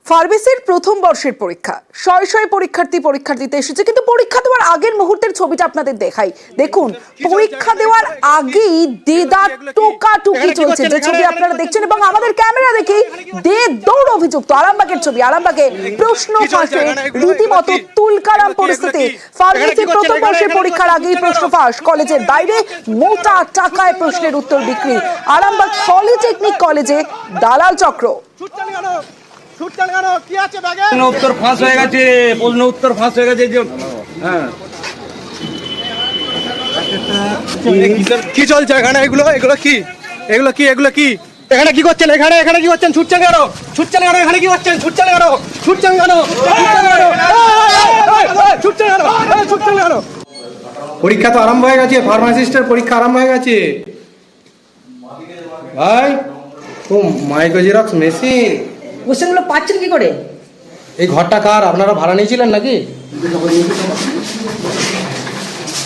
ফার্মেসির প্রথম বর্ষের পরীক্ষা শয় পরীক্ষা দিতে এসেছে, কিন্তু পরীক্ষা দেওয়ার আগের মুহূর্তের ছবিটা আপনাদের দেখাই। দেখুন, পরীক্ষা দেওয়ার আগেই দেদার টোকাটুকি চলছে, যে ছবি আপনারা দেখছেন এবং আমাদের ক্যামেরা দেখেই দৌড় অভিযুক্ত। আরামবাগের ছবি, আরামবাগে প্রশ্ন ফাঁসে রীতিমতো তুলকারাম পরিস্থিতি। ফার্মেসির প্রথম বর্ষের পরীক্ষার আগেই প্রশ্ন ফাঁস, কলেজের বাইরে মোটা টাকায় প্রশ্নের উত্তর বিক্রি। আরামবাগ পলিটেকনিক কলেজে দালাল চক্র। উত্তর ফাঁস হয়ে গেছে, প্রশ্ন উত্তর ফাঁস হয়ে গেছে। কি চলছে এখানে? এগুলো কি? এখানে কি করছেন? এখানে কি করছেন? ছুটছেন কেন? এখানে কি করছেন? ছুটছেন কেন? পরীক্ষা তো আরম্ভ হয়ে গেছে, ফার্মাসিস্টের পরীক্ষা আরম্ভ হয়ে গেছে ভাই। ও মাইক্রো জেরক্স মেশিন, কোশ্চেনগুলো পাচ্ছেন কি করে? এই ঘরটা কার? আপনারা ভাড়া নিয়েছিলেন নাকি?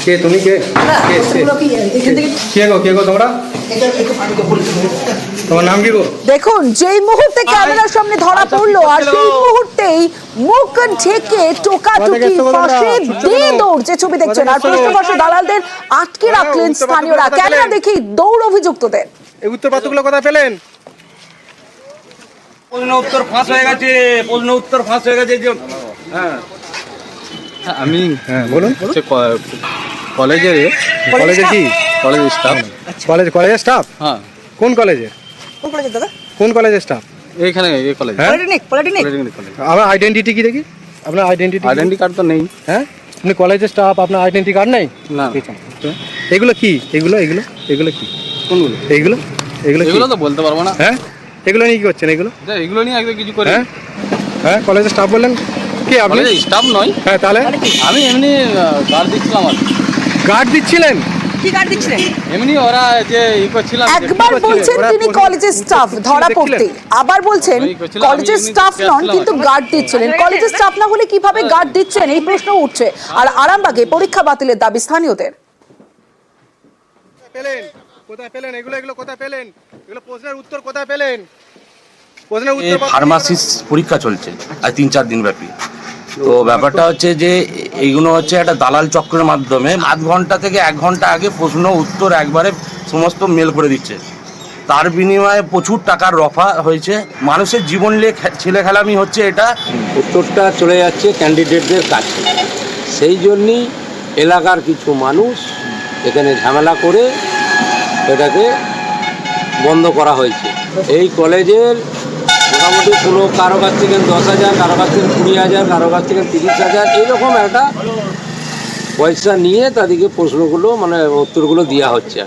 কে তুমি? কে গো তোমরা? তোমার নাম কি গো? দেখুন, যেই মুহূর্তে ক্যামেরার সামনে ধরা পড়লো আর সেই মুহূর্তেই মুখ ঢেকে টোকাটুকি ফাঁসে দৌড়, যে ছবি দেখছেন। আর প্রশ্ন ফাঁসে দালালদের আটকে রাখলেন স্থানীয়রা। ক্যামেরা দেখেই দৌড় অভিযুক্তদের। এই উত্তরপত্রগুলো কোথায় পেলেন? প্রশ্ন উত্তর ফাঁস হয়ে গেছে। আমি বলুন। কলেজের কি? কলেজের স্টাফ। কলেজের স্টাফ? হ্যাঁ। কোন কলেজের? দাদা কোন কলেজের স্টাফ? এইখানে এই কলেজ। Polytechnic college. আমার আইডেন্টিটি কি দেখি? আপনার আইডেন্টিটি কার্ড তো নেই। হ্যাঁ, আপনি কলেজের স্টাফ, আপনার আইডেন্টি কার্ড নেই? না। এগুলো কি? এগুলো কি? কোনগুলো? এগুলো এগুলো তো বলতে পারবো না। হ্যাঁ, এগুলো নিয়ে কি করছেন? এগুলো নিয়ে একদম কিছু করি। হ্যাঁ, কলেজের স্টাফ বললেন কি আপনি? স্টাফ নয়। হ্যাঁ, তাহলে আমি এমনি গার্ড দিচ্ছিলাম। গার্ড দিচ্ছিলেন? কি কার্ড দিচ্ছিলেন? এমনি ওরা যে ই করছিলাম। একবার বলছেন তিনি কলেজের স্টাফ ধরা পড়তে, আবার বলছেন কলেজের স্টাফ নন কিন্তু গার্ড দিচ্ছিলেন। কলেজের স্টাফ না হলে কিভাবে গার্ড দিচ্ছেন, এই প্রশ্ন উঠছে। আর আরামবাগে পরীক্ষা বাতিলের দাবি স্থানীয়দের। কোথায় পেলেন এগুলো কোথায় পেলেন? এগুলো প্রশ্নের উত্তর কোথায় পেলেন? ফার্মাসিস পরীক্ষা চলছে আজ 3-4 দিন ব্যাপী। তো ব্যাপারটা হচ্ছে যে এইগুলো হচ্ছে একটা দালাল চক্রের মাধ্যমে আধ ঘন্টা থেকে 1 ঘন্টা আগে প্রশ্ন উত্তর একবারে সমস্ত মেল করে দিচ্ছে। তার বিনিময়ে প্রচুর টাকার রফা হয়েছে। মানুষের জীবন নিয়ে ছেলে খেলামি হচ্ছে। এটা উত্তরটা চলে যাচ্ছে ক্যান্ডিডেটদের কাছে, সেই জন্যই এলাকার কিছু মানুষ এখানে ঝামেলা করে এটাকে বন্ধ করা হয়েছে। এই কলেজের মোটামুটি কারো কাছ থেকে 10,000, কারো কাছ থেকে 20,000, কারো কাছ থেকে 30,000 এইরকম একটা পয়সা নিয়ে তাদেরকে প্রশ্নগুলো উত্তরগুলো দেওয়া হচ্ছে।